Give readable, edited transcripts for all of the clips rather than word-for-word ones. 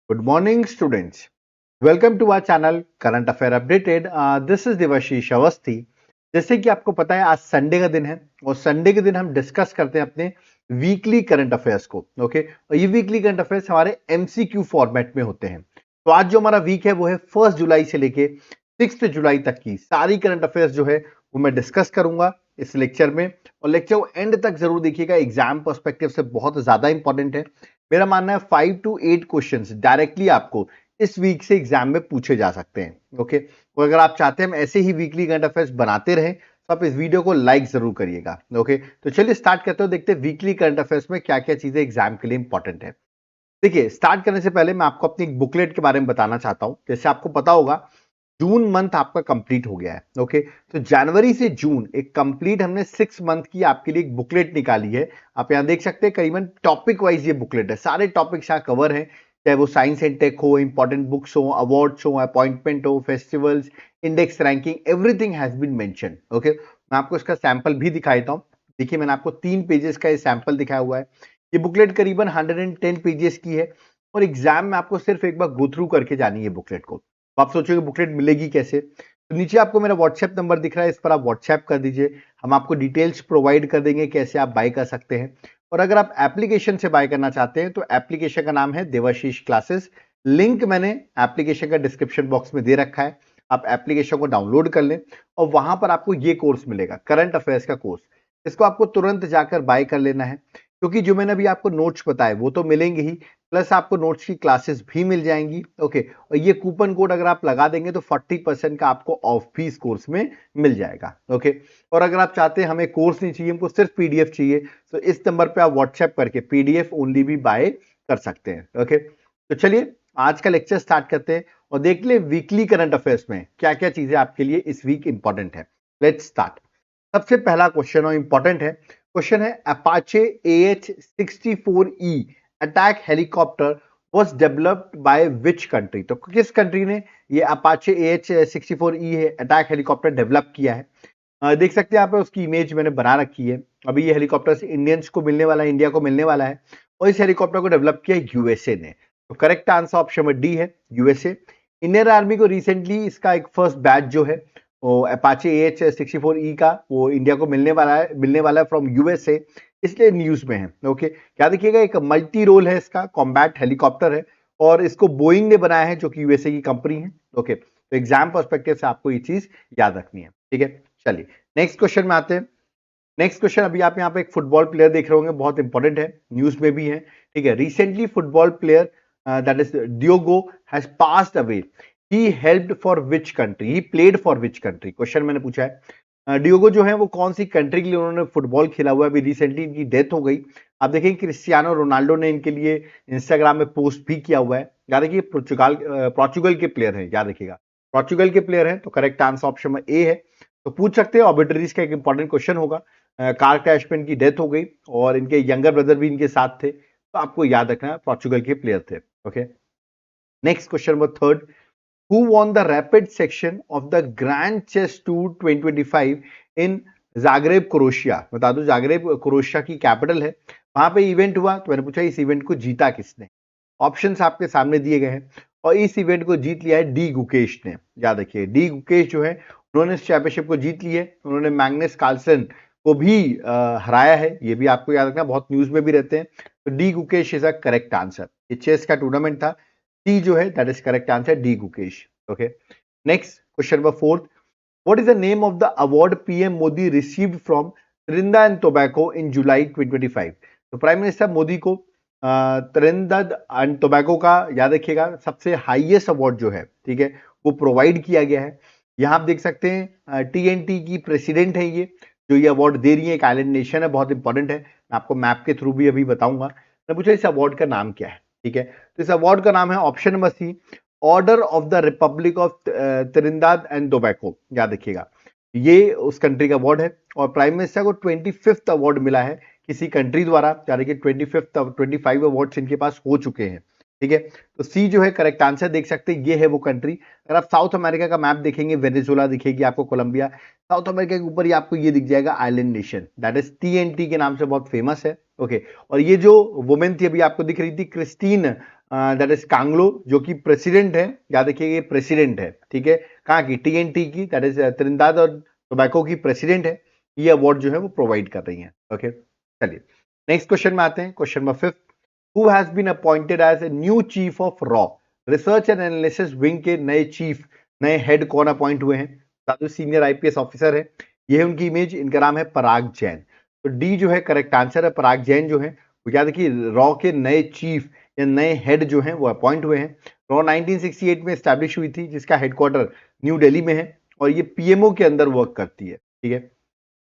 Good morning, students. Welcome to our channel Current Affair Updated. This is Debashish Awasthi. जैसे कि आपको पता है आज संडे का दिन है और संडे के दिन हम डिस्कस करते हैं अपने वीकली करंट अफेयर्स को. ओके, और ये वीकली करंट अफेयर्स हमारे एमसीक्यू फॉर्मेट में होते हैं. तो आज जो हमारा वीक है वो है 1 जुलाई से लेके 6 जुलाई तक की सारी करंट अफेयर्स जो है वो मैं डिस्कस करूंगा इस लेक्चर में. और लेक्चर को एंड तक जरूर देखिएगा, एग्जाम पर्सपेक्टिव से बहुत ज्यादा इंपॉर्टेंट है. मेरा मानना है 5 to 8 क्वेश्चंस डायरेक्टली आपको इस वीक से एग्जाम में पूछे जा सकते हैं. ओके, तो अगर आप चाहते हैं हम ऐसे ही वीकली करंट अफेयर्स बनाते रहें तो आप इस वीडियो को लाइक जरूर करिएगा. ओके, तो चलिए स्टार्ट करते हो, देखते हैं वीकली करंट अफेयर्स में क्या क्या चीजें एग्जाम के लिए इंपॉर्टेंट है. देखिए, स्टार्ट करने से पहले मैं आपको अपनी एक बुकलेट के बारे में बताना चाहता हूं. जैसे आपको पता होगा जून मंथ आपका कंप्लीट हो गया है. ओके, तो जनवरी से जून एक कंप्लीट हमने 6 मंथ की आपके लिए एक बुकलेट निकाली है. आप यहां देख सकते हैं करीबन टॉपिक वाइज ये बुकलेट है. सारे टॉपिक्स यहां कवर हैं, चाहे वो साइंस एंड टेक हो, इंपॉर्टेंट बुक्स हो, अवार्ड्स हो, अपॉइंटमेंट हो, festivals, index ranking, everything has been mention. Okay, मैं आपको इसका सैंपल भी दिखा देता हूं. देखिए, मैंने आपको 3 पेजेस का ये सैंपल दिखाया हुआ है. ये बुकलेट करीबन 110 पेजेस की है और एग्जाम में आपको सिर्फ एक बार गो थ्रू करके जानी है बुकलेट को. तो आप सोचोगे बुकलेट मिलेगी कैसे, तो नीचे आपको मेरा व्हाट्सएप नंबर दिख रहा है, इस पर आप व्हाट्सएप कर दीजिए. हम आपको डिटेल्स प्रोवाइड कर देंगे कैसे आप बाय कर सकते हैं. और अगर आप एप्लीकेशन से बाय करना चाहते हैं तो एप्लीकेशन का नाम है देवाशीष क्लासेस. लिंक मैंने एप्लीकेशन का डिस्क्रिप्शन बॉक्स में दे रखा है. आप एप्लीकेशन को डाउनलोड कर लें और वहां पर आपको ये कोर्स मिलेगा, करंट अफेयर्स का कोर्स. इसको आपको तुरंत जाकर बाय कर लेना है, क्योंकि जो मैंने अभी आपको नोट्स बताए वो तो मिलेंगे ही, प्लस आपको नोट्स की क्लासेस भी मिल जाएंगी. ओके, और ये कूपन कोड अगर आप लगा देंगे तो 40% का आपको ऑफ भी इस कोर्स में मिल जाएगा. ओके, और अगर आप चाहते हैं हमें कोर्स नहीं चाहिए, हमको सिर्फ पीडीएफ चाहिए, तो इस नंबर पे आप व्हाट्सएप करके पीडीएफ ओनली भी बाय कर सकते हैं. ओके, तो चलिए आज का लेक्चर स्टार्ट करते हैं और देख ले वीकली करंट अफेयर्स में क्या क्या चीजें आपके लिए इस वीक इंपॉर्टेंट है. Let's start. सबसे पहला क्वेश्चन और इंपॉर्टेंट है, क्वेश्चन है Apache AH-64E attack helicopter was developed by which country. तो किस कंट्री ने ये अपाचे AH-64E है अटैक हेलीकॉप्टर डेवलप किया है. देख सकते हैं आप, उसकी इमेज मैंने बना रखी है. अभी ये हेलीकॉप्टर इंडियंस को मिलने वाला है, इंडिया को मिलने वाला है, और इस हेलीकॉप्टर को डेवलप किया यूएसए ने. तो करेक्ट आंसर ऑप्शन में डी है, यूएसए. इंडियन आर्मी को रिसेंटली इसका एक फर्स्ट बैच जो है वो अपाचे AH-64E का वो इंडिया को मिलने वाला है फ्रॉम यूएसए, इसलिए न्यूज में है. ओके, क्या देखिएगा, एक मल्टी रोल है इसका, कॉम्बैट हेलीकॉप्टर है और इसको बोइंग ने बनाया है जो कि यूएसए की कंपनी है. ओके, तो एग्जाम पर्सपेक्टिव से आपको ये चीज याद रखनी है. ठीक है, चलिए नेक्स्ट क्वेश्चन में आते हैं. नेक्स्ट क्वेश्चन, अभी आप यहाँ पे एक फुटबॉल प्लेयर देख रहे होंगे, बहुत इंपॉर्टेंट है, न्यूज में भी है. ठीक है, recently football player that is Diogo has passed away. He helped for which country, he played for which country, question मैंने पूछा है. डियोगो जो है वो कौन सी कंट्री के लिए उन्होंने फुटबॉल खेला हुआ है. अभी रिसेंटली इनकी डेथ हो गई. आप देखेंगे क्रिस्टियानो रोनाल्डो ने इनके लिए इंस्टाग्राम में पोस्ट भी किया हुआ है. याद रखिए पोर्चुगल के प्लेयर है, याद रखिएगा पोर्चुगल के प्लेयर है. तो करेक्ट आंसर ऑप्शन में ए है. तो पूछ सकते हैं, ऑबिटरीज का एक इंपॉर्टेंट क्वेश्चन होगा. कार क्रैश में इनकी डेथ हो गई और इनके यंगर ब्रदर भी इनके साथ थे, तो आपको याद रखना पोर्चुगल के प्लेयर थे. Okay, next question number third. Who won the rapid section of the Grand Chess Tour 2025 in Zagreb crochet. बता दो जागरेब क्रोशिया की कैपिटल है, वहां पे इवेंट हुआ. तो मैंने पूछा इस इवेंट को जीता किसने. ऑप्शंस आपके सामने दिए गए हैं और इस इवेंट को जीत लिया है डी गुकेश ने. याद रखिए डी गुकेश जो है उन्होंने इस चैंपियनशिप को जीत ली है. उन्होंने मैग्नस कार्लसन को भी हराया है, ये भी आपको याद रखना, बहुत न्यूज में भी रहते हैं. तो D Gukesh is a correct answer. ये चेस का टूर्नामेंट था, सी जो है that is correct answer, D Gukesh. Okay, next question number fourth. What is the name of the award PM Modi received from Trinidad and Tobago in July 2025. तो prime minister Modi को Trinidad and Tobago का, याद रखिएगा, सबसे highest award जो है, ठीक है, वो प्रोवाइड किया गया है. यहां आप देख सकते हैं TNT की प्रेसिडेंट है ये जो ये अवार्ड दे रही है, एक आइलैंड नेशन है, बहुत इंपॉर्टेंट है. मैं आपको मैप के थ्रू भी अभी बताऊंगा. मैं पूछा इस अवार्ड का नाम क्या है. ठीक है, तो इस अवार्ड का नाम है option number C, Order of the Republic of Trinidad and Tobago. याद रखिएगा ये उस कंट्री का अवार्ड है और प्राइम मिनिस्टर को 25th अवार्ड मिला है किसी कंट्री द्वारा. यानी कि 25 अवार्ड्स इनके पास हो चुके हैं. ठीक है, तो सी जो है करेक्ट आंसर. देख सकते हैं ये है वो कंट्री. अगर आप साउथ अमेरिका का मैप देखेंगे, वेनेजुला दिखेगी आपको, कोलंबिया. साउथ अमेरिका के ऊपर ही आपको ये दिख जाएगा island nation, that is TNT के नाम से बहुत फेमस है. ओके, और ये जो वुमेन थी अभी आपको दिख रही थी, क्रिस्टीन दैट इज कांगलो, जो कि प्रेसिडेंट है, याद रखिए ये प्रेसिडेंट है, ठीक है, कहाँ की, टीएनटी की, दैट इज त्रिनिदाद और टोबैको की प्रेसिडेंट है, ये अवार्ड जो है वो प्रोवाइड कर रही है। ओके, चलिए नेक्स्ट क्वेश्चन में आते हैं, question number 5। Who has been appointed as a new chief of रॉ रिसर्च एंड एनालिसिस विंग के नए चीफ, नए हेड कौन अपॉइंट हुए हैं? साधु सीनियर आईपीएस ऑफिसर है, ये है उनकी इमेज, इनका नाम है पराग जैन। तो डी जो है करेक्ट आंसर है, पराग जैन जो है वो याद रखिए रॉ के नए चीफ या नए हेड जो हैं वो अपॉइंट हुए हैं। रॉ 1968 में स्टैब्लिश हुई थी, जिसका हेडक्वार्टर न्यू दिल्ली में है और ये पीएमओ के अंदर वर्क करती है, ठीक है।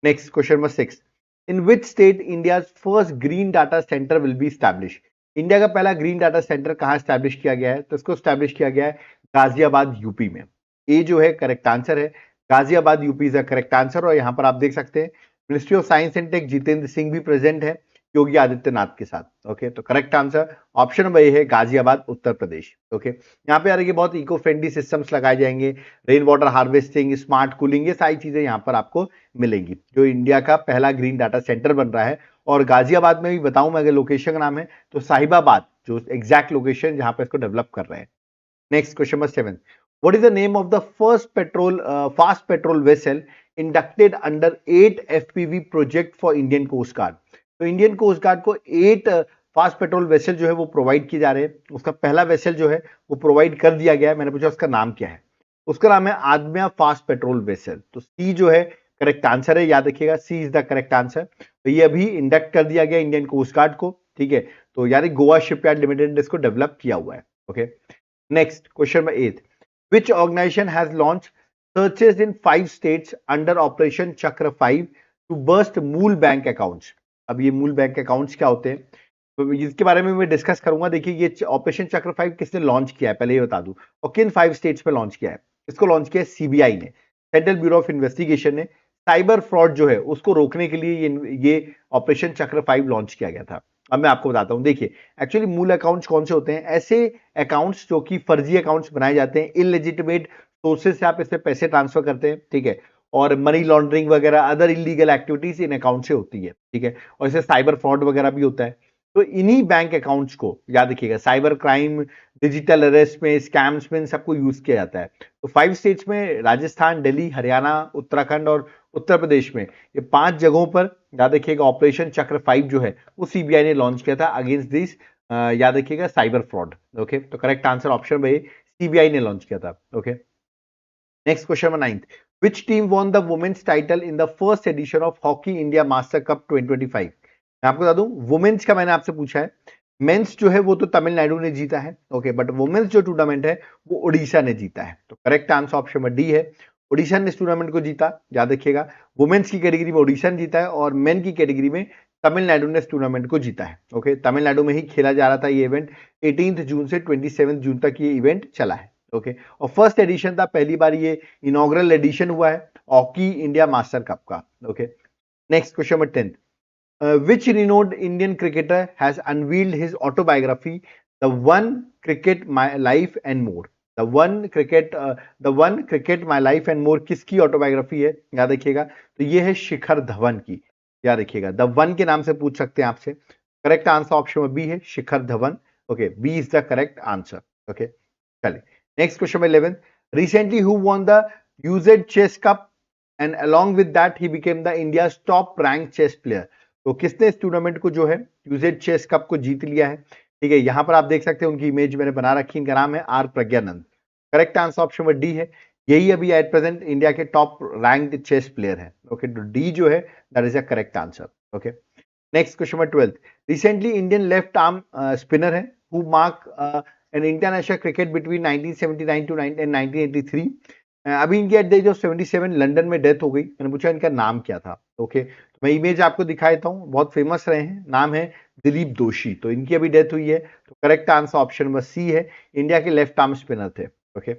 Next question number 6। In which state India first green data centre will be establish? India का पहला ग्रीन डाटा सेंटर कहां स्टैब्लिश किया गया है? तो इसको स्टैब्लिश किया गया है गाजियाबाद यूपी में। ए जो है करेक्ट आंसर है, Ghaziabad UP is the correct answer. और यहां पर आप देख सकते हैं ministry of science and tech Jitendra Singh भी प्रेजेंट है योगी आदित्यनाथ के साथ। ओके, तो correct answer option number A है गाजियाबाद उत्तर प्रदेश। ओके, यहाँ पे आ रही है बहुत इको फ्रेंडली सिस्टम्स लगाए जाएंगे, rain water harvesting, smart cooling, ये सारी चीजें यहाँ पर आपको मिलेंगी, जो इंडिया का पहला ग्रीन डाटा सेंटर बन रहा है। और गाजियाबाद में भी बताऊं मैं, अगर लोकेशन का नाम है तो साहिबाबाद, जो एग्जैक्ट लोकेशन जहां पर इसको डेवलप कर रहे हैं। Next question number 7। What is the name of the first fast petrol vessel inducted under 8 FPV project for Indian Coast Guard? तो इंडियन कोस्ट गार्ड को 8 फास्ट पेट्रोल वेसल जो है वो प्रोवाइड किए जा रहे हैं। उसका पहला वेसल जो है वो प्रोवाइड कर दिया गया है। मैंने पूछा उसका नाम क्या है, उसका नाम है आदम्या फास्ट पेट्रोल वेसल। तो सी जो है करेक्ट आंसर है, याद रखिएगा सी इज द करेक्ट आंसर। तो ये अभी इंडक्ट कर दिया गया इंडियन कोस्ट गार्ड को, ठीक है। तो यानी गोवा शिपयार्ड लिमिटेड ने इसको डेवलप किया हुआ है। Okay, next question number 8। Which organization has launched searches in 5 states under Operation Chakra 5 to burst मूल बैंक अकाउंट्स? अब ये मूल बैंक अकाउंट्स क्या होते हैं, तो इसके बारे में मैं डिस्कस करूंगा। देखिए ये ऑपरेशन चक्र 5 किसने लॉन्च किया है, पहले ये बता दूं, और किन 5 स्टेट्स पे लॉन्च किया है। इसको लॉन्च किया है सीबीआई ने, सेंट्रल ब्यूरो ऑफ इन्वेस्टिगेशन ने। साइबर फ्रॉड जो है उसको रोकने के लिए ये ऑपरेशन चक्र 5 लॉन्च किया गया था। अब मैं आपको बताता हूं, देखिए एक्चुअली मूल अकाउंट्स कौन से होते हैं, ऐसे अकाउंट्स जो कि फर्जी अकाउंट्स बनाए जाते हैं, इलेजिटिमेट सोर्सेज से आप इसमें पैसे ट्रांसफर करते हैं, ठीक है, और मनी लॉन्ड्रिंग वगैरह other illegal activities in account से होती है, ठीक है, और इससे साइबर फ्रॉड वगैरह भी होता है। तो इन्हीं बैंक अकाउंट्स को याद रखिएगा साइबर क्राइम, डिजिटल अरेस्ट में, स्कैम्स में, इन सबको यूज किया जाता है। तो 5 स्टेट्स में राजस्थान, दिल्ली, हरियाणा, उत्तराखंड और उत्तर प्रदेश में, ये 5 जगहों पर याद रखिएगा ऑपरेशन चक्र 5 जो है वो सीबीआई ने लॉन्च किया था अगेंस्ट दिस, याद रखिएगा साइबर फ्रॉड। ओके, तो करेक्ट आंसर ऑप्शन में सीबीआई ने लॉन्च किया था। Okay, next question number 9। Which team won the women's title in the first edition of Hockey India Master Cup 2025? मैं आपको बता दूं, वुमेन्स का मैंने आपसे पूछा है, मेंस जो है वो तो तमिलनाडु ने जीता है, ओके, बट वुमेन्स जो टूर्नामेंट है वो उड़ीसा ने जीता है। तो correct answer option number D है, उड़ीसा ने इस टूर्नामेंट को जीता। याद रखिएगा वुमेन्स की कैटेगरी में उड़ीसा ने जीता है और मेन की कैटेगरी में तमिलनाडु ने इस टूर्नामेंट को जीता है। ओके, तमिलनाडु में ही खेला जा रहा था ये इवेंट, 18 जून से 27 जून तक ये इवेंट चला है। ओके, और फर्स्ट एडिशन था, पहली बार ये इनॉग्रल एडिशन हुआ है हॉकी इंडिया मास्टर कप का। Okay, next question number 10। Which renowned Indian cricketer has unveiled his autobiography, The One Cricket My Life and More? The One Cricket My Life and More किसकी autobiography है, याद रखिएगा, तो ये है शिखर धवन की। याद रखिएगा द वन के नाम से पूछ सकते हैं आपसे। करेक्ट आंसर ऑप्शन में बी है, Shikhar Dhawan. Okay, B is the correct answer. Okay, चलिए next question number 11। Recently who won the UZ chess cup and along with that he became the India's top ranked chess player? तो किसने इस tournament को जो है UZ chess cup को जीत लिया है, ठीक है। यहां पर आप देख सकते हैं उनकी इमेज मैंने बना रखी है, इनका नाम है R Praggnanandhaa. Correct answer option में डी है, यही अभी एट प्रेजेंट इंडिया के टॉप रैंक्ड चेस प्लेयर है। ओके, तो डी जो है that is a correct answer. Okay, next question number 12। Recently Indian left arm spinner है who mark an international cricket between 1979 to 1983। अभी इनकी at the age of 77 London में death हो गई। मैंने पूछा इनका नाम क्या था। ओके, तो मैं इमेज आपको दिखा देता हूँ, बहुत फेमस रहे हैं, नाम है दिलीप दोषी। तो इनकी अभी डेथ हुई है, तो correct answer option number C है, इंडिया के लेफ्ट आर्म स्पिनर थे। Okay,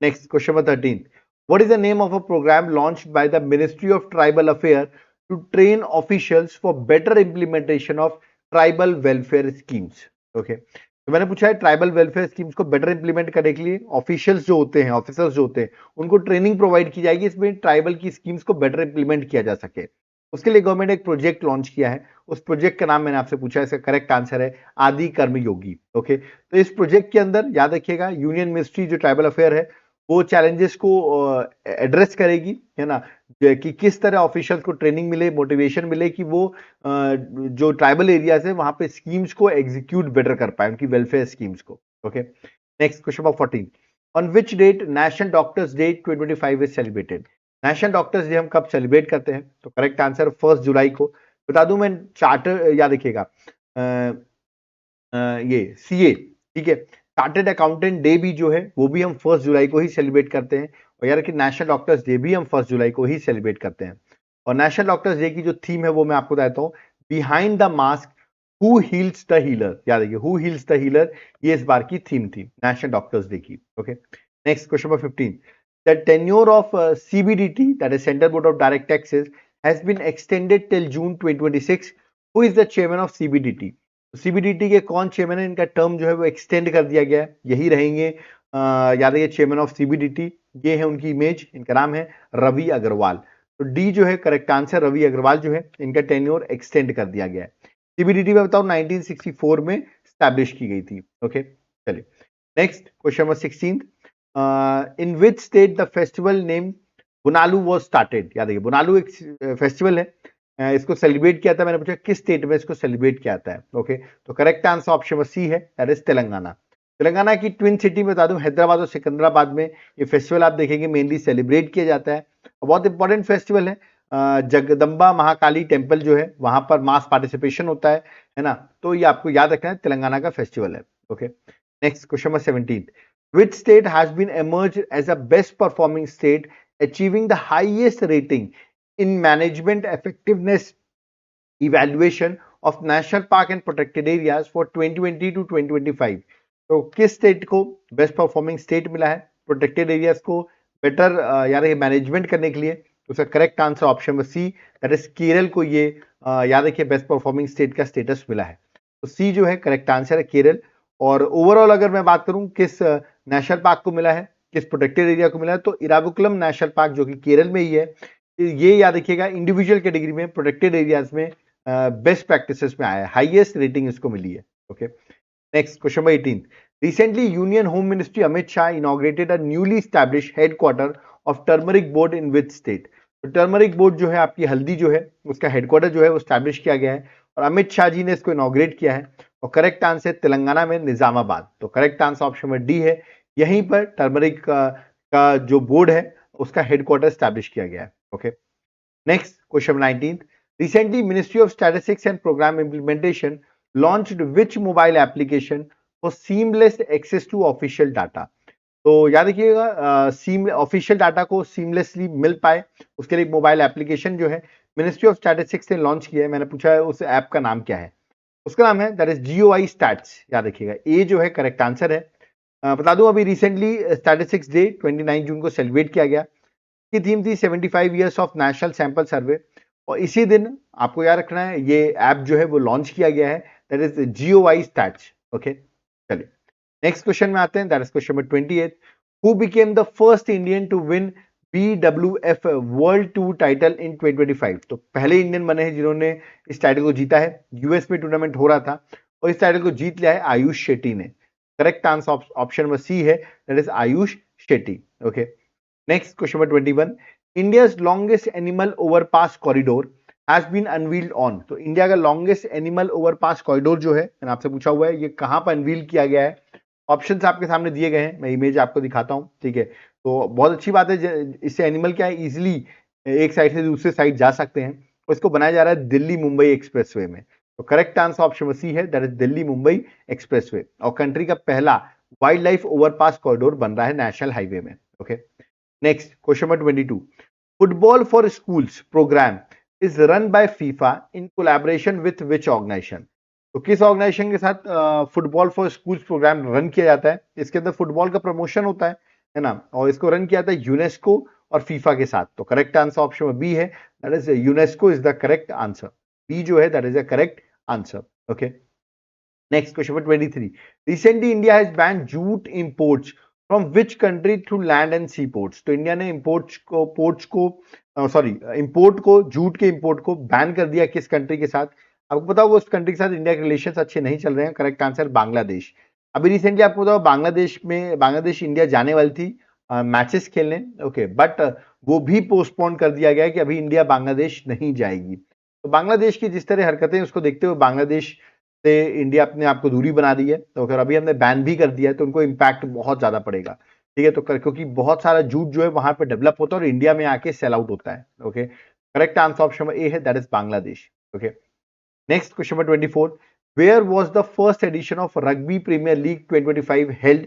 next question number 13। What is the name of a programme launched by the ministry of tribal affair to train officials for better implementation of tribal welfare schemes? Okay, तो मैंने पूछा है tribal welfare schemes को better implement करने के लिए officials जो होते हैं, ऑफिसर्स जो होते हैं, उनको ट्रेनिंग प्रोवाइड की जाएगी, इसमें ट्राइबल की स्कीम्स को बेटर इंप्लीमेंट किया जा सके। उसके लिए गवर्नमेंट ने एक प्रोजेक्ट लॉन्च किया है, उस प्रोजेक्ट का नाम मैंने आपसे पूछा है, इसका करेक्ट आंसर है आदि कर्म योगी। ओके, तो इस प्रोजेक्ट के अंदर याद रखिएगा यूनियन मिनिस्ट्री जो ट्राइबल अफेयर है वो चैलेंजेस को एड्रेस करेगी, है ना, कि किस तरह ऑफिशियल्स को ट्रेनिंग मिले, मोटिवेशन मिले कि वो जो ट्राइबल एरियाज है वहां पे स्कीम्स को एग्जीक्यूट बेटर कर पाए, उनकी वेलफेयर स्कीम्स को। Okay, next question number 14, on which date national doctors day 2025 is celebrated. National doctors day हम कब सेलिब्रेट करते हैं, तो करेक्ट आंसर 1 जुलाई को। बता दूं मैं चार्टर, याद रखिएगा ये सीए, ठीक है, चार्टर्ड अकाउंटेंट डे भी जो है वो भी हम 1 जुलाई को ही सेलिब्रेट करते हैं, और यार कि नेशनल डॉक्टर्स डे भी हम 1 जुलाई को ही सेलिब्रेट करते हैं। और नेशनल डॉक्टर्स डे की जो थीम है वो मैं आपको बताता हूं, behind the mask who heels the healer. याद रखिए, हु हील्स द हीलर, ये इस बार की थीम थी नेशनल डॉक्टर्स डे की। Okay, next question number 15, the tenure of CBDT, that is central board of direct taxes, has been extended till June 2026। Who is the chairman of CBDT. CBDT के कौन chairman है, इनका term जो है वो extend कर दिया गया है, यही रहेंगे याद है चेयरमैन ऑफ सीबीडीटी। ये है उनकी इमेज, इनका नाम है रवि अग्रवाल। तो डी जो है करेक्ट आंसर, रवि अग्रवाल जो है इनका टेन्योर एक्सटेंड कर दिया गया है। सीबीडीटी में बताओ 1964 में स्टैब्लिश की गई थी। ओके, चलिए next question number 16, in which state the festival name Bonalu was started. याद रखिए, बुनालू एक फेस्टिवल है, इसको सेलिब्रेट किया था, मैंने पूछा किस स्टेट में इसको सेलिब्रेट किया जाता है। ओके, तो correct answer option number C है, दैट इज तेलंगाना। तेलंगाना की ट्विन सिटी में बता दूं, हैदराबाद और सिकंदराबाद में ये फेस्टिवल आप देखेंगे मेनली सेलिब्रेट किया जाता है। बहुत इंपॉर्टेंट फेस्टिवल है, जगदम्बा महाकाली टेम्पल जो है वहां पर मास पार्टिसिपेशन होता है ना, तो ये आपको याद रखना है, तेलंगाना का फेस्टिवल है। Okay, next question number 17, which state has been emerged as a best performing state achieving the highest rating in management effectiveness evaluation of national park and protected areas for 2020 to 2025। तो किस state को best performing state मिला है protected areas को better यार ये management करने के लिए, तो उसका करेक्ट आंसर ऑप्शन में सी, दैट इज केरल को ये याद रखिए बेस्ट परफॉर्मिंग स्टेट का स्टेटस मिला है। तो सी जो है करेक्ट आंसर है केरल। और ओवरऑल अगर मैं बात करूं किस नेशनल पार्क को मिला है, किस प्रोटेक्टेड एरिया को मिला है, तो इरावुकुलम नेशनल पार्क जो कि केरल में ही है, ये याद रखिएगा इंडिविजुअल कैटेगरी में प्रोटेक्टेड एरियाज में बेस्ट प्रैक्टिसेस में आया है, हाईएस्ट रेटिंग इसको मिली है। Okay, next question number 18, recently union home ministry Amit Shah inaugurated a newly established headquarter of turmeric board in which state. तो टर्मरिक बोर्ड जो है आपकी हल्दी जो है उसका हेडक्वार्टर जो है वो स्टैब्लिश किया गया है, और अमित शाह जी ने इसको इनॉग्रेट किया है, और करेक्ट आंसर तेलंगाना में निजामाबाद। तो correct answer option number D है, यहीं पर टर्मरिक का जो बोर्ड है उसका हेडक्वार्टर स्टैब्लिश किया गया है। Okay, next question 19, recently Ministry of Statistics and Program Implementation launched which mobile application for seamless access to official data। तो याद रखिएगा ऑफिशियल डाटा को सीमलेसली मिल पाए उसके लिए मोबाइल एप्लीकेशन जो है मिनिस्ट्री ऑफ स्टैटिस्टिक्स ने लॉन्च किया है। मैंने पूछा है उस ऐप का नाम क्या है, उसका नाम है दैट इज GOI स्टैट्स। याद रखिएगा, ए जो है करेक्ट आंसर है। बता दूं अभी रिसेंटली स्टैटिस्टिक्स डे 29 जून को सेलिब्रेट किया गया, की थीम थी 75 years of national sample survey, और इसी दिन आपको याद रखना है ये ऐप जो है वो लॉन्च किया गया है, that is GOI stats. Okay, चलिए नेक्स्ट क्वेश्चन में आते हैं, that is question number 28, who became the first Indian to win BWF world tour title in 2025। तो पहले इंडियन बने हैं जिन्होंने इस टाइटल को जीता है, यूएस में टूर्नामेंट हो रहा था और इस टाइटल को जीत लिया है आयुष शेट्टी ने। Correct answer option number C है, that is Ayush Shetty. Okay, next question number 21, India's longest animal overpass corridor has been unveiled on. तो इंडिया का लॉन्गेस्ट एनिमल ओवरपास कॉरिडोर जो है मैंने आपसे पूछा हुआ है ये कहां पर अनवील किया गया है। ऑप्शंस आपके सामने दिए गए हैं, मैं इमेज आपको दिखाता हूं, ठीक है। तो बहुत अच्छी बात है, इससे एनिमल क्या है इजिली एक साइड से दूसरे साइड जा सकते हैं, और इसको बनाया जा रहा है दिल्ली मुंबई एक्सप्रेसवे में। तो करेक्ट आंसर ऑप्शन सी है, that is Delhi Mumbai expressway, और कंट्री का पहला वाइल्ड लाइफ ओवरपास कॉरिडोर बन रहा है नेशनल हाईवे में। Okay, next question number 22, football for schools programme is run by FIFA in collaboration with which organisation. तो किस ऑर्गेनाइजेशन के साथ football for schools programme run किया जाता है। इसके अंदर फुटबॉल का प्रमोशन होता है ना, और इसको रन किया जाता है यूनेस्को और फीफा के साथ। तो करेक्ट आंसर ऑप्शन बी है, that is UNESCO is the correct answer. B जो है that is the correct answer. Okay, next question number 23, recently India has ban jute imports from which country through land and sea ports. तो India ने import को jute के import को ban कर दिया किस कंट्री के साथ? आपको पता होगा उस कंट्री के साथ इंडिया के रिलेशंस अच्छे नहीं चल रहे हैं। Correct answer Bangladesh. अभी रिसेंटली आपको बताओ बांग्लादेश इंडिया जाने वाली थी मैचेस खेलने, ओके, बट वो भी पोस्टपोन कर दिया गया कि अभी इंडिया बांग्लादेश नहीं जाएगी। तो बांग्लादेश की जिस तरह हरकतें उसको देखते हुए बांग्लादेश से इंडिया अपने आप को दूरी बना दी है, तो अगर अभी हमने बैन भी कर दिया है तो उनको इम्पैक्ट बहुत ज्यादा पड़ेगा। ठीक है, तो क्योंकि बहुत सारा जूट जो है वहां पे डेवलप होता है और इंडिया में आके सेल आउट होता है। Okay, correct answer option number A है, that is Bangladesh. Okay, next question number 24, where was the first edition of rugby premier league 2025 held,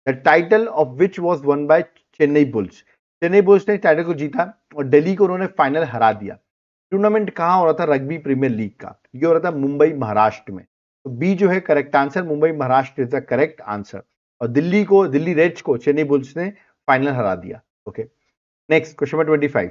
the title of which was won by Chennai Bulls. Chennai Bulls ने title को जीता और दिल्ली को उन्होंने final हरा दिया। Tournament कहां हो रहा था रग्बी प्रीमियर लीग का? ये हो रहा था मुंबई महाराष्ट्र में। तो बी जो है correct answer, Mumbai Maharashtra is the correct answer. और दिल्ली रेड्स को चेन्नई बुल्स ने फाइनल हरा दिया। Okay, next question number 25,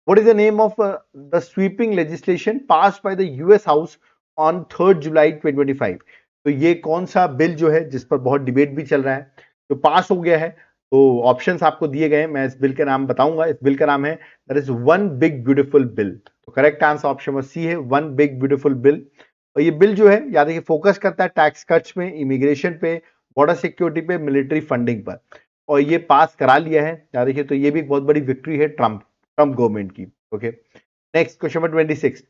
what is the name of the sweeping legislation passed by the US house on 3 जुलाई 2025? तो ये कौन सा बिल जो है जिस पर बहुत डिबेट भी चल रहा है, तो पास हो गया है। तो ऑप्शंस आपको दिए गए हैं, मैं इस बिल का नाम बताऊंगा। इस बिल का नाम है that is one big beautiful bill. तो correct answer option number C है, वन बिग ब्यूटीफुल बिल। और ये बिल जो है याद रखिए फोकस करता है टैक्स कट्स पे, इमिग्रेशन पे, बॉर्डर सिक्योरिटी पे, मिलिट्री फंडिंग पर, और ये पास करा लिया है याद रखिए। तो ये भी एक बहुत बड़ी विक्ट्री है ट्रम्प गवर्नमेंट की। Okay, next question number 26,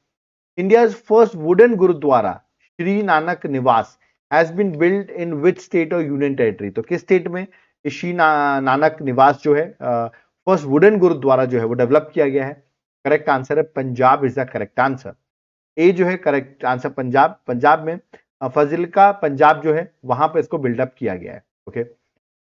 India's first wooden gurdwara Shri Nanak Niwas has been build in which state or union territory? तो किस स्टेट में श्री नानक निवास जो है फर्स्ट वुडन गुरुद्वारा जो है वो डेवलप किया गया है? करेक्ट आंसर है Punjab is the correct answer. A जो है करेक्ट आंसर पंजाब में फजिल्का पंजाब जो है वहां पर इसको बिल्डअप किया गया है। Okay,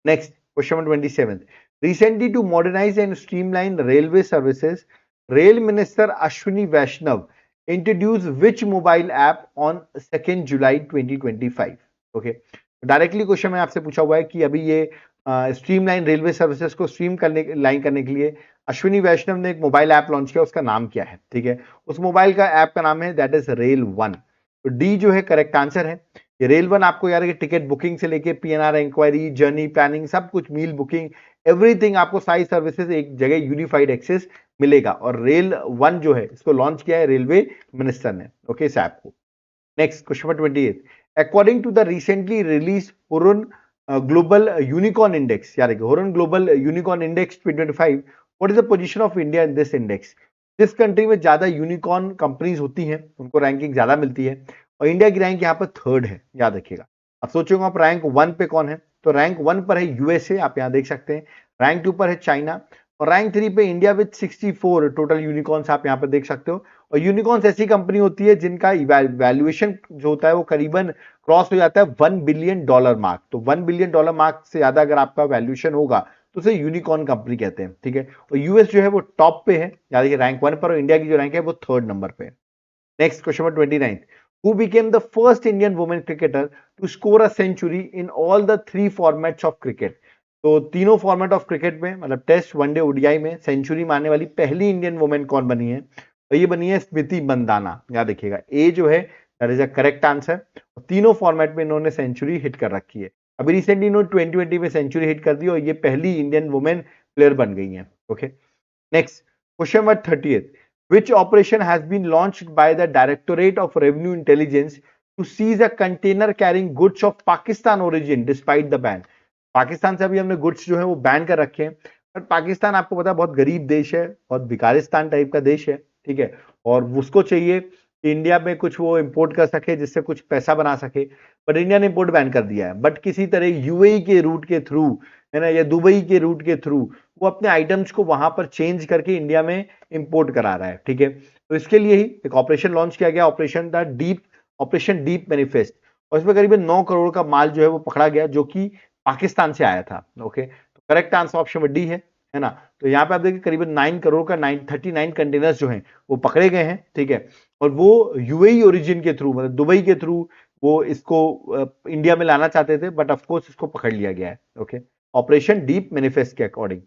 next question number 27, recently to modernise and streamline railway services, rail minister Ashwini Vaishnaw introduce which mobile app on 2 July 2025? Okay, directly question में आपसे पूछा हुआ है कि अभी ये स्ट्रीमलाइन रेलवे सर्विसेज को करने के लिए अश्विनी वैष्णव ने एक मोबाइल ऐप लॉन्च किया, उसका नाम क्या है? ठीक है, उस मोबाइल का ऐप का नाम है दैट इज रेल वन। तो डी जो है करेक्ट आंसर है। ये रेल वन आपको यार टिकट बुकिंग से लेके पीएनआर इंक्वायरी, जर्नी प्लानिंग, सब कुछ, मील बुकिंग, एवरीथिंग, आपको सारी सर्विसेज एक जगह यूनिफाइड एक्सेस मिलेगा। और रेल वन जो है इसको लॉन्च किया है रेलवे मिनिस्टर ने, ओके, इस ऐप को। Next question number 28, according to the recently release Hurun global unicorn index, यार Hurun global unicorn index 2025, what is the position of India in this index? जिस कंट्री में ज्यादा unicorn companies होती हैं उनको रैंकिंग ज्यादा मिलती है, और इंडिया की रैंक यहाँ पर 3rd है, याद रखिएगा। अब सोचोगे आप रैंक 1 पे कौन है, तो रैंक 1 पर है यूएसए, आप यहाँ देख सकते हैं। रैंक 2 पर है चाइना, और रैंक 3 पे इंडिया विद 64 टोटल यूनिकॉर्न्स, आप यहाँ पर देख सकते हो। और यूनिकॉर्न्स ऐसी कंपनी होती है जिनका वैल्यूएशन जो होता है वो करीबन क्रॉस हो जाता है $1 बिलियन मार्क। तो $1 बिलियन मार्क से ज्यादा अगर आपका वैल्यूएशन होगा तो उसे यूनिकॉर्न कंपनी कहते हैं। ठीक है, और यूएस जो है वो टॉप पे है, याद रखिए रैंक 1 पर, और इंडिया की जो रैंक है वो 3rd नंबर पे है। Next question number 29, who became the first Indian woman cricketer to score a century in all the 3 formats of cricket? तो तीनों फॉर्मेट ऑफ क्रिकेट में, मतलब टेस्ट, वनडे, ओडीआई में सेंचुरी मारने वाली पहली इंडियन वुमेन कौन बनी है? और ये बनी है स्मृति मंदाना, याद रखिएगा। ए जो है that is a correct answer. तीनों फॉर्मेट में इन्होंने सेंचुरी हिट कर रखी है। अभी रिसेंटली इन्होंने 2020 में सेंचुरी हिट कर दी और ये पहली इंडियन वुमेन प्लेयर बन गई है। Okay, next question number 30, which operation has been launched by the Directorate of Revenue Intelligence to seize a container carrying goods of Pakistan origin despite the ban? Pakistan से अभी हमने गुड्स जो है वो ban कर रखे हैं, पर पाकिस्तान आपको पता है बहुत गरीब देश है, बहुत भिखारिस्तान टाइप का देश है। ठीक है, और उसको चाहिए कि इंडिया में कुछ वो इंपोर्ट कर सके जिससे कुछ पैसा बना सके, बट इंडिया ने इंपोर्ट बैन कर दिया है। बट किसी तरह यूएई के रूट के थ्रू है ना, या दुबई के रूट के थ्रू वो अपने आइटम्स को वहां पर चेंज करके इंडिया में इंपोर्ट करा रहा है। ठीक है, तो इसके लिए ही एक ऑपरेशन लॉन्च किया गया, ऑपरेशन डीप मैनिफेस्ट, और इसमें करीबन 9 करोड़ का माल जो है वो पकड़ा गया जो कि पाकिस्तान से आया था। ओके, तो करेक्ट आंसर ऑप्शन में डी है ना। तो यहाँ पे आप देखिए करीबन 9 करोड़ का 39 कंटेनर्स जो हैं वो पकड़े गए हैं। ठीक है, और वो यूएई ओरिजिन के थ्रू, मतलब दुबई के थ्रू वो इसको इंडिया में लाना चाहते थे, बट ऑफकोर्स इसको पकड़ लिया गया है। ओके, ऑपरेशन डीप मैनिफेस्ट के according.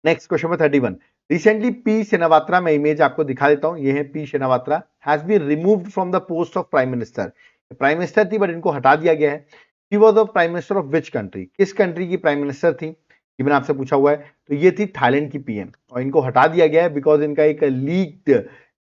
Next question number 31, recently P Shinawatra, में इमेज आपको दिखा देता हूं, ये है P Shinawatra, has been removed from the post of prime minister. Prime minister थी बट इनको हटा दिया गया है। She was the prime minister of which country, किस कंट्री की प्राइम मिनिस्टर थी, ये मैंने आपसे पूछा हुआ है। तो ये थी थाईलैंड की पीएम, और इनको हटा दिया गया है बिकॉज इनका एक लीक्ड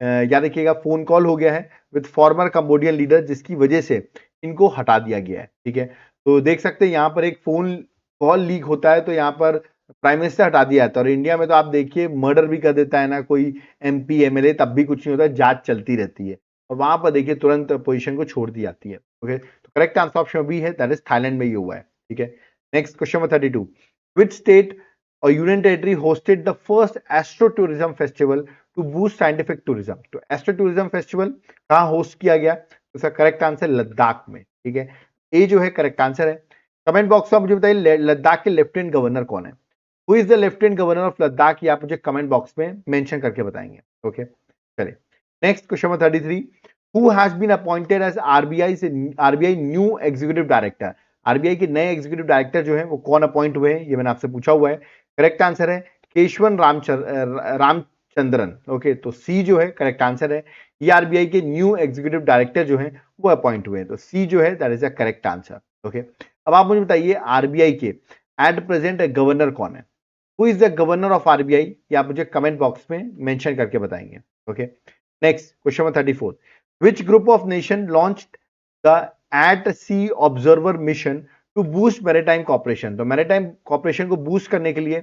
याद रखिएगा फोन कॉल हो गया है विद फॉर्मर कंबोडियन लीडर, जिसकी वजह से इनको हटा दिया गया है। ठीक है, तो देख सकते हैं यहाँ पर एक फोन कॉल लीक होता है तो यहाँ पर प्राइम मिनिस्टर हटा दिया जाता है। और इंडिया में तो आप देखिए मर्डर भी कर देता है ना कोई एमपी एमएलए, तब भी कुछ नहीं होता, जांच चलती रहती है, और वहां पर देखिए तुरंत पोजीशन को छोड़ दी जाती है। ओके, तो करेक्ट आंसर ऑप्शन बी है, दैट इज थाईलैंड में ये हुआ है। ठीक है, next question number 32, which state or union territory hosted the first astro tourism festival to boost scientific tourism. तो एस्ट्रो टूरिज्म फेस्टिवल कहाँ होस्ट किया गया, तो इसका करेक्ट आंसर लद्दाख में। ठीक है, ए जो है करेक्ट आंसर है। कमेंट बॉक्स में मुझे बताइए लद्दाख के लेफ्टिनेंट गवर्नर कौन है, who is the lieutenant governor of Ladakh, ये आप मुझे कमेंट बॉक्स में मेंशन करके बताएंगे। ओके, चलिए next question number 33, who has been appointed as RBI new executive director. RBI के नए एग्जीक्यूटिव डायरेक्टर जो है वो कौन अपॉइंट हुए हैं, ये मैंने आपसे पूछा हुआ है। करेक्ट आंसर है केशवन रामचंद्रन। ओके, तो सी जो है करेक्ट आंसर है, ये आरबीआई के न्यू एग्जीक्यूटिव डायरेक्टर जो है वो अपॉइंट हुए हैं, तो सी जो है that is the correct answer. Okay, अब आप मुझे बताइए आरबीआई के एट प्रेजेंट गवर्नर कौन है, who is the governor of RBI, ये आप मुझे कमेंट बॉक्स में मेंशन करके बताएंगे। Okay, next question number 34, which group of nation launched the at sea observer mission to boost maritime cooperation। तो maritime cooperation को boost करने के लिए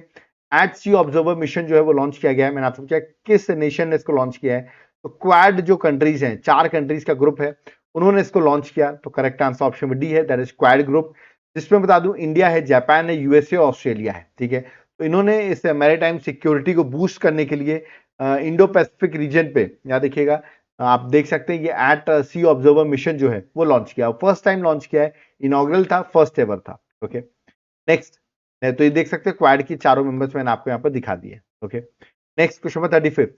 at sea observer mission जो है वो लॉन्च किया गया है। मैंने आपसे पूछा किस नेशन ने इसको लॉन्च किया है, तो क्वाड जो कंट्रीज हैं, 4 कंट्रीज का ग्रुप है, उन्होंने इसको लॉन्च किया। तो करेक्ट आंसर ऑप्शन डी है, दैट इज क्वाड ग्रुप, जिसमें बता दूं इंडिया है, जापान है, यूएसए, ऑस्ट्रेलिया है। ठीक है, तो इन्होंने इस मैरीटाइम सिक्योरिटी को बूस्ट करने के लिए इंडो पैसिफिक रीजन पे, याद देखिएगा, आप देख सकते हैं ये एट सी ऑब्जर्वर मिशन जो है वो लॉन्च किया, फर्स्ट टाइम लॉन्च किया है, इनॉग्रल था, फर्स्ट एवर था। ओके, नेक्स्ट, तो ये देख सकते हैं क्वाड की चारों मेंबर्स मैंने आपको यहाँ पर दिखा दिए। Okay, next question number 35,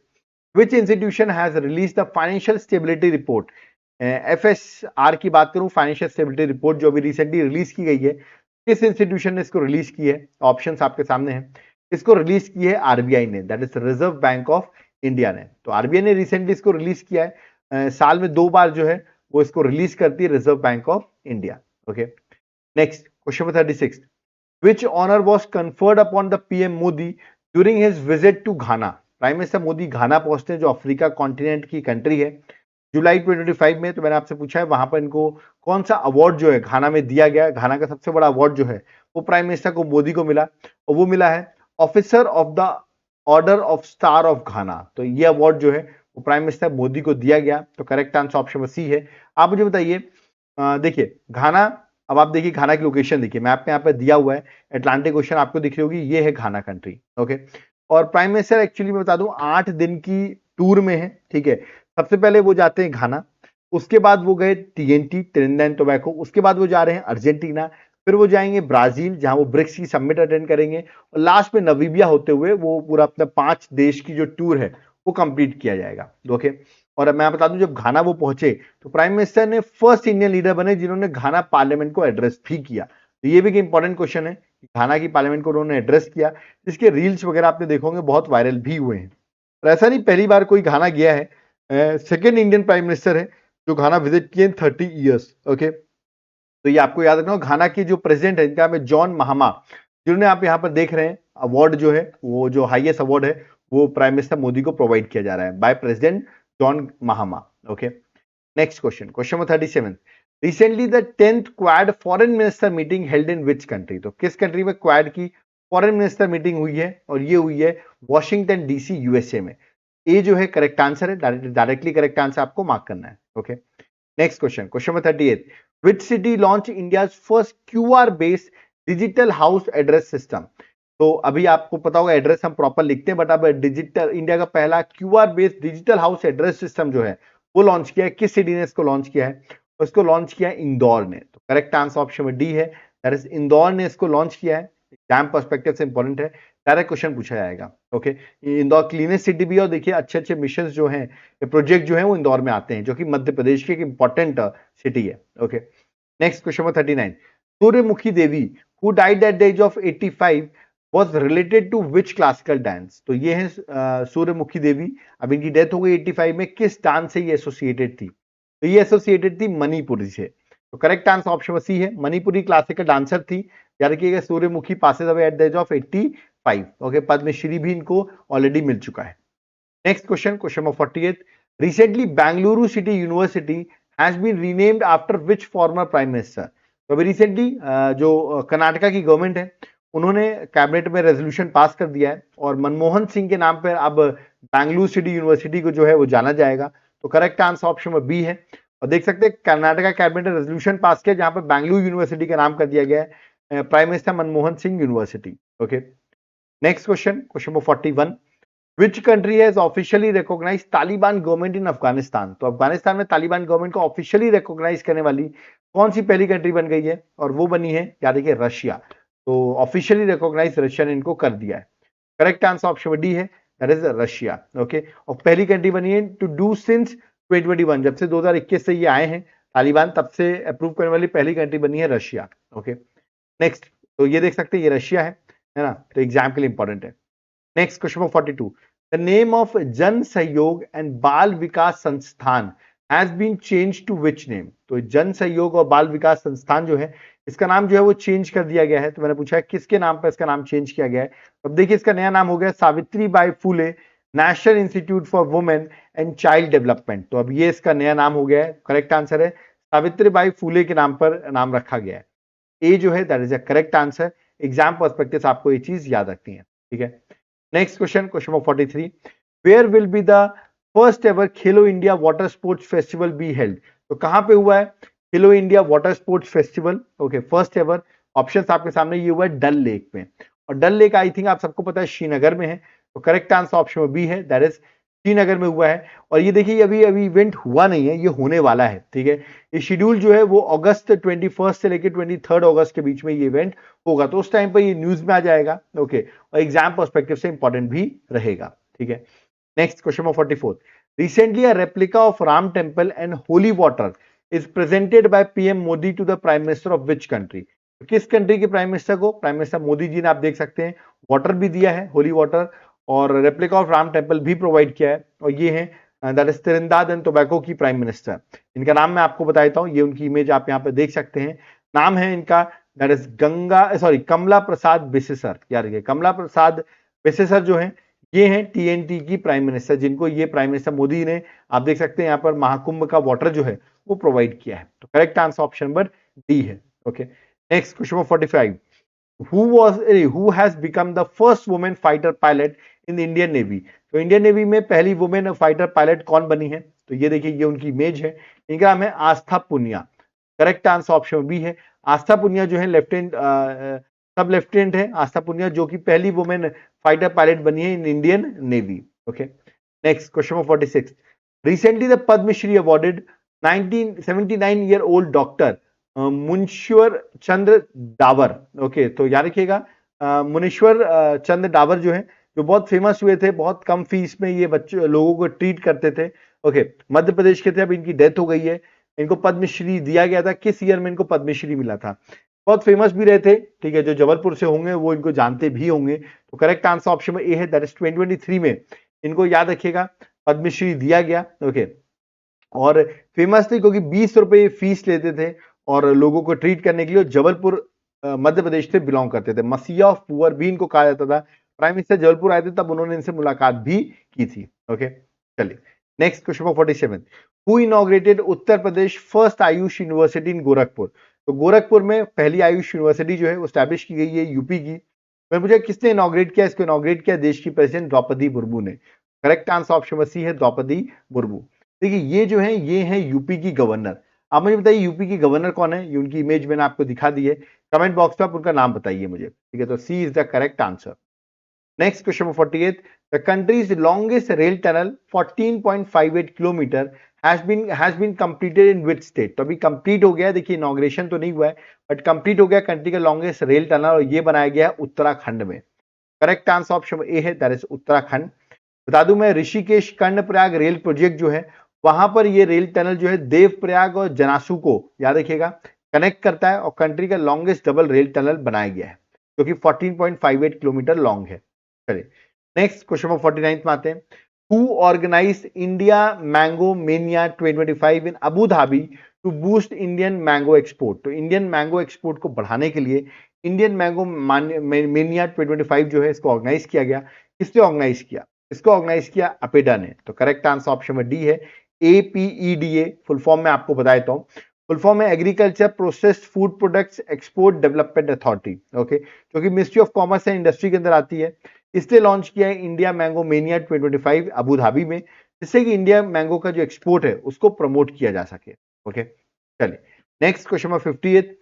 which institution has release the financial stability report. FSR की बात करूं, फाइनेंशियल स्टेबिलिटी रिपोर्ट जो अभी रिसेंटली रिलीज की गई है, किस इंस्टीट्यूशन ने इसको रिलीज की है, ऑप्शंस आपके सामने हैं। इसको रिलीज की है आरबीआई ने, that is reserve bank of India ने। तो आरबीआई ने रिसेंटली इसको रिलीज किया है, साल में 2 बार जो है वो इसको रिलीज करती है reserve bank of India. Okay, next question number 36, which honor was conferred upon the PM Modi during his visit to Ghana. Prime minister Modi Ghana पहुंचते हैं, जो अफ्रीका कॉन्टिनेंट की कंट्री है, जुलाई 2025 में। तो मैंने आपसे पूछा है वहां पर इनको कौन सा अवार्ड जो है घाना में दिया गया। घाना का सबसे बड़ा अवार्ड जो है वो प्राइम मिनिस्टर को मोदी को मिला, और वो मिला है officer of the order of star of घाना। तो ये अवार्ड जो है वो प्राइम मिनिस्टर मोदी को दिया गया। तो करेक्ट आंसर ऑप्शन सी है। आप मुझे बताइए, देखिए घाना, अब आप देखिए घाना की लोकेशन देखिए, मैप में यहाँ पे दिया हुआ है, अटलांटिक ओशन आपको दिख रही होगी, ये है घाना कंट्री। ओके, और प्राइम मिनिस्टर एक्चुअली मैं बता दूं 8 दिन की टूर में है। ठीक है, सबसे पहले वो जाते हैं घाना, उसके बाद वो गए टीएनटी, ट्रिनिडाद एंड टोबैको, उसके बाद वो जा रहे हैं अर्जेंटीना, फिर वो जाएंगे ब्राजील जहां वो ब्रिक्स की समिट अटेंड करेंगे, और लास्ट में नमीबिया होते हुए वो पूरा अपना 5 देश की जो टूर है वो कंप्लीट किया जाएगा। ओके, और मैं बता दूं जब घाना वो पहुंचे तो प्राइम मिनिस्टर ने फर्स्ट इंडियन लीडर बने जिन्होंने घाना पार्लियामेंट को एड्रेस भी किया। तो ये भी एक इंपॉर्टेंट क्वेश्चन है कि घाना की पार्लियामेंट को उन्होंने एड्रेस किया, जिसके रील्स वगैरह आपने देखोगे बहुत वायरल भी हुए हैं। और ऐसा नहीं पहली बार कोई घाना गया है, सेकेंड इंडियन प्राइम मिनिस्टर है जो घाना विजिट किए 30 ईयर्स। ओके, तो ये आपको याद रखना, घाना की जो प्रेसिडेंट है इनका नाम है जॉन महामा, जिन्होंने आप यहाँ पर देख रहे हैं अवार्ड जो है वो जो हाईएस्ट अवार्ड है वो प्राइम मिनिस्टर मोदी को प्रोवाइड किया जा रहा है by president John Mahama. Okay, next question, question number 37, recently the 10th Quad foreign minister meeting held in which country. तो किस कंट्री में क्वाड की फॉरेन मिनिस्टर मीटिंग हुई है, और ये हुई है वॉशिंगटन डीसी यूएसए में। ए जो है करेक्ट आंसर है, डायरेक्टली करेक्ट आंसर आपको मार्क करना है। Okay, next question, question number 38, which city launch India's first QR based digital house address system. तो अभी आपको पता होगा एड्रेस हम प्रॉपर लिखते हैं, बट अब डिजिटल इंडिया का पहला QR based digital house address system जो है वो लॉन्च किया है, किस सिटी ने इसको लॉन्च किया है, उसको लॉन्च किया है इंदौर ने। तो करेक्ट आंसर ऑप्शन में डी है, दैट इज इंदौर ने इसको लॉन्च किया है। एग्जाम पर्सपेक्टिव से इंपॉर्टेंट है, डायरेक्ट क्वेश्चन पूछा जाएगा। ओके, इंदौर क्लीनेस्ट सिटी भी, और देखिए अच्छे अच्छे मिशन जो हैं, प्रोजेक्ट जो है वो इंदौर में आते हैं, जो कि मध्य प्रदेश की एक इंपॉर्टेंट सिटी है। Okay, next question number 39, Suryamukhi Devi who died at the age of 85 was related to which classical dance। तो ये है सूर्यमुखी देवी, अब इनकी डेथ हो गई 85 में, किस डांस से ये एसोसिएटेड थी, तो ये एसोसिएटेड थी मणिपुरी से। तो करेक्ट आंसर ऑप्शन सी है, मणिपुरी क्लासिकल डांसर थी, याद रखिएगा। Suryamukhi passes away at the age of 85। Okay, Padma Shri भी इनको ऑलरेडी मिल चुका है। Next question, question number 48, recently Bengaluru city university has been renamed after which former prime minister. तो अभी रिसेंटली जो कर्नाटका की गवर्नमेंट है उन्होंने कैबिनेट में रेजोल्यूशन पास कर दिया है और मनमोहन सिंह के नाम पर अब बेंगलुरु सिटी यूनिवर्सिटी को जो है वो जाना जाएगा। तो करेक्ट आंसर ऑप्शन में बी है। और देख सकते हैं कर्नाटका कैबिनेट ने रेजोल्यूशन पास किया जहां पर बेंगलुरु यूनिवर्सिटी का नाम कर दिया गया है prime minister Manmohan Singh university. Okay, next question, question number 41, which country has officially recognise Taliban government in Afghanistan. तो अफगानिस्तान में तालिबान गवर्नमेंट को ऑफिशियली रिकॉग्नाइज करने वाली कौन सी पहली कंट्री बन गई है, और वो बनी है याद रखिए रशिया। तो ऑफिशियली रिकॉग्नाइज रशिया ने इनको कर दिया है। करेक्ट आंसर ऑप्शन डी है, दैट इज रशिया। ओके, और पहली कंट्री बनी है टू डू सिंस 2021, जब से 2021 से ये आए हैं तालिबान, तब से अप्रूव करने वाली पहली कंट्री बनी है रशिया। ओके, नेक्स्ट, तो ये देख सकते हैं ये रशिया है ना, तो एग्जाम के लिए इंपॉर्टेंट है। Next question number 42, the name of Jan Sahyog and Bal Vikas Sansthan has been change to which name. तो जन सहयोग और बाल विकास संस्थान जो है इसका नाम जो है वो चेंज कर दिया गया है। तो मैंने पूछा है किसके नाम पर इसका नाम चेंज किया गया है। अब देखिए इसका नया नाम हो गया Savitri by Phule national institute for women and child development. तो अब ये इसका नया नाम हो गया है। करेक्ट आंसर है सावित्री बाई फुले के नाम पर नाम रखा गया है। ए जो है that is a correct answer. Exam perspective से आपको ये चीज याद रखनी है, ठीक है। Next question, question number 43, where will be the first ever Khelo India water sports festival be held. तो कहां पे हुआ है Khelo India water sports festival. Okay, first ever options आपके सामने, ये हुआ है डल लेक में, और डल लेक आई थिंक आप सबको पता है श्रीनगर में है। तो करेक्ट आंसर ऑप्शन बी है, दैट इज श्रीनगर में हुआ है। और ये देखिए अभी अभी इवेंट हुआ नहीं है, ये होने वाला है, ठीक है। ये शेड्यूल जो है वो अगस्त 21 से लेकर 23 अगस्त के बीच में ये इवेंट होगा, तो उस टाइम पर ये न्यूज में आ जाएगा। ओके, और एग्जाम पर्सपेक्टिव से इंपॉर्टेंट भी रहेगा, ठीक है। Next question number 44, recently a replica of Ram temple and holy water is presented by PM Modi to the prime minister of which country. किस कंट्री के प्राइम मिनिस्टर को प्राइम मिनिस्टर मोदी जी ने, आप देख सकते हैं, वाटर भी दिया है, होली वाटर, और रेप्लिका ऑफ राम टेम्पल भी प्रोवाइड किया है। और ये है that is Trinidad and Tobago की प्राइम मिनिस्टर। इनका नाम मैं आपको बता देता हूं, ये उनकी इमेज आप यहाँ पे देख सकते हैं। नाम है इनका दैट इज कमला प्रसाद बिसेसर। याद रखिए कमला प्रसाद बिसेसर जो है ये हैं टीएनटी की प्राइम मिनिस्टर, जिनको ये प्राइम मिनिस्टर मोदी ने, आप देख सकते हैं यहाँ पर महाकुंभ का वाटर जो है वो प्रोवाइड किया है। तो correct answer option number D है। Okay, next question number 45, who has become the first woman fighter pilot in the Indian Navy। तो इंडियन नेवी में पहली वुमेन फाइटर पायलट कौन बनी है। तो ये देखिए ये उनकी इमेज है, इनका नाम है Aastha Punia. Correct answer option B है, आस्था पुनिया जो है लेफ्टिनेंट सब लेफ्टिनेंट है आस्था पुनिया, जो कि पहली वुमेन फाइटर पायलट बनी है in Indian navy. Okay, next question number 46, recently the Padma Shri awarded 1979 year old doctor Munishwar Chandra Dawar. Okay, तो याद रखिएगा मुनीश्वर चंद्र डावर जो है, जो बहुत फेमस हुए थे, बहुत कम फीस में ये बच्चों लोगों को ट्रीट करते थे। ओके, मध्य प्रदेश के थे, अब इनकी डेथ हो गई है। इनको पद्मश्री दिया गया था, किस ईयर में इनको पद्मश्री मिला था। बहुत फेमस भी रहे थे, ठीक है, जो जबलपुर से होंगे वो इनको जानते भी होंगे। तो करेक्ट आंसर ऑप्शन में ए है, दैट इज 2023 में इनको याद रखिएगा पद्मश्री दिया गया। ओके, और फेमस थे क्योंकि 20 रुपए फीस लेते थे और लोगों को ट्रीट करने के लिए, जबलपुर मध्य प्रदेश से बिलोंग करते थे। मसीहा ऑफ पुअर भी इनको कहा जाता था। प्राइम मिनिस्टर जबलपुर आए थे तब उन्होंने इनसे मुलाकात भी की थी। ओके, चलिए next question number 47, who inaugurated Uttar Pradesh first AYUSH university in Gorakhpur. तो गोरखपुर में पहली आयुष यूनिवर्सिटी जो है स्टैब्लिश की गई है यूपी की। मैं मुझे किसने इनॉग्रेट किया, इसको इनॉग्रेट किया देश की प्रेसिडेंट द्रौपदी मुर्मू ने। करेक्ट आंसर ऑप्शन सी है द्रौपदी मुर्मू। देखिए ये जो है ये है यूपी की गवर्नर। आप मुझे बताइए यूपी की गवर्नर कौन है, ये उनकी इमेज मैंने आपको दिखा दी है, कमेंट बॉक्स में आप उनका नाम बताइए मुझे, ठीक है। तो C is the correct answer. Next question number 48, the country's longest rail tunnel 14.58 kilometre has been completed in which state. तो अभी कंप्लीट हो गया, देखिए इनॉग्रेशन तो नहीं हुआ है बट कंप्लीट हो गया कंट्री का लॉन्गेस्ट रेल टनल, और ये बनाया गया है उत्तराखंड में। करेक्ट आंसर ऑप्शन ए है, दैट इज उत्तराखंड। बता दूं मैं, ऋषिकेश कर्णप्रयाग रेल प्रोजेक्ट जो है वहां पर ये रेल टनल जो है देवप्रयाग और जनासू को, याद रखिएगा, कनेक्ट करता है और कंट्री का लॉन्गेस्ट डबल रेल टनल बनाया गया है जो कि 14.58 किलोमीटर लॉन्ग है। चलिए नेक्स्ट क्वेश्चन नंबर 49 में आते हैं, who organised India mango mania 2025 in Abu Dhabi to boost Indian mango export. तो इंडियन मैंगो एक्सपोर्ट को बढ़ाने के लिए इंडियन मैंगो मेनिया 2025 जो है इसको ऑर्गेनाइज किया गया। किसने ऑर्गेनाइज किया? इसको ऑर्गेनाइज किया अपेडा ने। तो करेक्ट आंसर ऑप्शन में डी है, APEDA। फुल फॉर्म में आपको बता देता हूं, फुल फॉर्म है agriculture processed food products export development authority. Okay, क्योंकि ministry of commerce and industry के अंदर आती है। इसने लॉन्च किया है India mango mania 2025 Abu Dhabi में, जिससे कि इंडिया मैंगो का जो एक्सपोर्ट है उसको प्रमोट किया जा सके। ओके, चलिए next question number 58।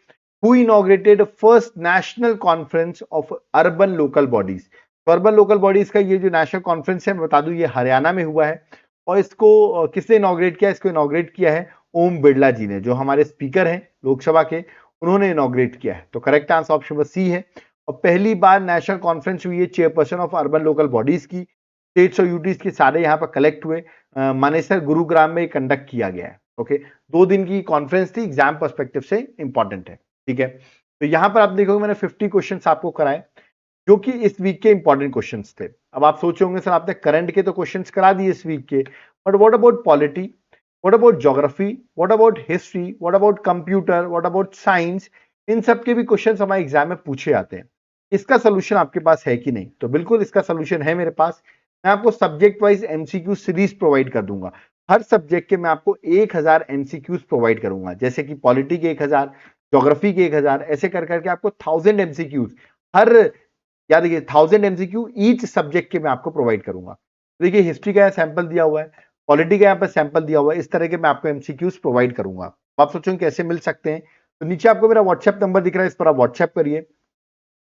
Who inaugurated first national conference of urban local bodies. तो अर्बन लोकल बॉडीज का ये जो नेशनल कॉन्फ्रेंस है, मैं बता दूं ये हरियाणा में हुआ है। और इसको किसने इनॉग्रेट किया? इसको इनॉग्रेट किया है ओम बिरला जी ने, जो हमारे स्पीकर हैं लोकसभा के, उन्होंने इनॉग्रेट किया है। तो correct answer option number C है। और पहली बार नेशनल कॉन्फ्रेंस हुई है chairperson of urban local bodies की, स्टेट्स और यूटीज के सारे यहाँ पर कलेक्ट हुए। मानेसर गुरुग्राम में कंडक्ट किया गया है। ओके, 2 दिन की कॉन्फ्रेंस थी, एग्जाम पर्सपेक्टिव से इंपॉर्टेंट है। ठीक है, तो यहाँ पर आप देखोगे मैंने 50 क्वेश्चन आपको कराए, जो कि इस वीक के इंपॉर्टेंट क्वेश्चंस थे। अब आप सोचे होंगे सर आपने करंट के तो क्वेश्चंस करा दिए इस वीक के, but what about polity, what about geography, what about history, what about computer, what about science? इन सब के भी क्वेश्चंस हमारे एग्जाम में पूछे जाते हैं। इसका सोल्यूशन आपके पास है कि नहीं? तो बिल्कुल इसका सोल्यूशन है मेरे पास। मैं आपको subject wise MCQ series provide कर दूंगा। हर सब्जेक्ट के मैं आपको 1000 एमसीक्यूज प्रोवाइड करूंगा, जैसे कि पॉलिटी के 1000, ज्योग्राफी के 1000, ऐसे कर करके आपको 1000 एमसीक्यूज हर, याद रखिए 1000 एमसीक्यू ईच सब्जेक्ट के मैं आपको प्रोवाइड करूंगा। देखिए हिस्ट्री का सैंपल दिया हुआ है, पॉलिटी का यहाँ पर सैंपल दिया हुआ है, इस तरह के मैं आपको एमसीक्यूज प्रोवाइड करूंगा। आप सोचेंगे कैसे मिल सकते हैं? तो नीचे आपको मेरा व्हाट्सएप नंबर दिख रहा है, इस पर आप व्हाट्सएप करिए,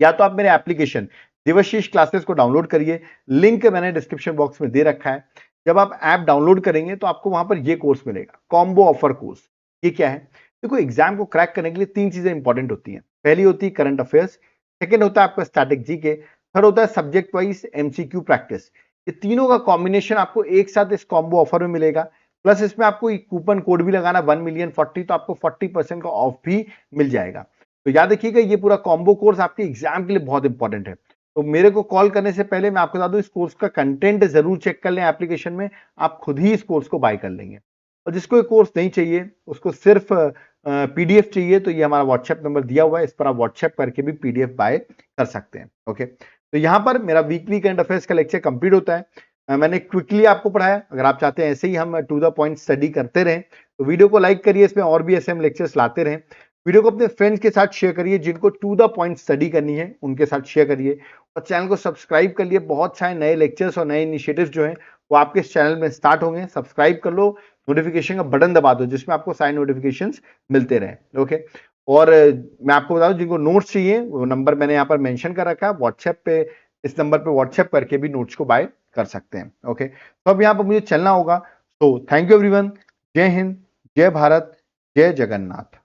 या तो आप मेरे एप्लीकेशन देवाशीष क्लासेस को डाउनलोड करिए। लिंक मैंने डिस्क्रिप्शन बॉक्स में दे रखा है। जब आप ऐप डाउनलोड करेंगे तो आपको वहां पर ये कोर्स मिलेगा, कॉम्बो ऑफर कोर्स। ये क्या है? देखो एग्जाम को क्रैक करने के लिए 3 चीजें इंपॉर्टेंट होती हैं। पहली होती है करंट अफेयर्स, सेकंड होता है आपका स्टैटिक जीके, थर्ड होता है सब्जेक्ट वाइज एमसीक्यू प्रैक्टिस। ये तीनों का कॉम्बिनेशन आपको एक साथ इस कॉम्बो ऑफर में मिलेगा। प्लस इसमें आपको कूपन कोड भी लगाना 1,000,040, तो आपको 40% का ऑफ भी मिल जाएगा। तो याद रखिएगा ये पूरा कॉम्बो कोर्स आपके एग्जाम के लिए बहुत इंपॉर्टेंट है। तो मेरे को कॉल करने से पहले मैं आपको बता दूं, इस कोर्स का कंटेंट जरूर चेक कर लें एप्लीकेशन में, आप खुद ही इस कोर्स को बाय कर लेंगे। और जिसको ये कोर्स नहीं चाहिए, उसको सिर्फ पीडीएफ चाहिए, तो ये हमारा व्हाट्सएप नंबर दिया हुआ है, इस पर आप व्हाट्सएप करके भी पीडीएफ बाय कर सकते हैं। ओके, तो यहाँ पर मेरा वीकली करंट अफेयर्स का लेक्चर कंप्लीट होता है। मैंने क्विकली आपको पढ़ाया। अगर आप चाहते हैं ऐसे ही हम टू द पॉइंट स्टडी करते रहें, तो वीडियो को लाइक करिए, इसमें और भी ऐसे हम लेक्चर्स लाते रहें। वीडियो को अपने फ्रेंड्स के साथ शेयर करिए, जिनको टू द पॉइंट स्टडी करनी है उनके साथ शेयर करिए। और चैनल को सब्सक्राइब कर लिए, बहुत सारे नए लेक्चर्स और नए इनिशिएटिव्स जो हैं वो आपके इस चैनल में स्टार्ट होंगे। सब्सक्राइब कर लो, नोटिफिकेशन का बटन दबा दो, जिसमें आपको सारे नोटिफिकेशंस मिलते रहें। ओके, और मैं आपको बता दूं, जिनको नोट्स चाहिए वो नंबर मैंने यहाँ पर मेंशन कर रखा है व्हाट्सएप पे, इस नंबर पे व्हाट्सएप करके भी नोट्स को बाय कर सकते हैं। ओके, तो अब यहाँ पर मुझे चलना होगा। तो थैंक यू एवरीवन। जय हिंद, जय भारत, जय जगन्नाथ।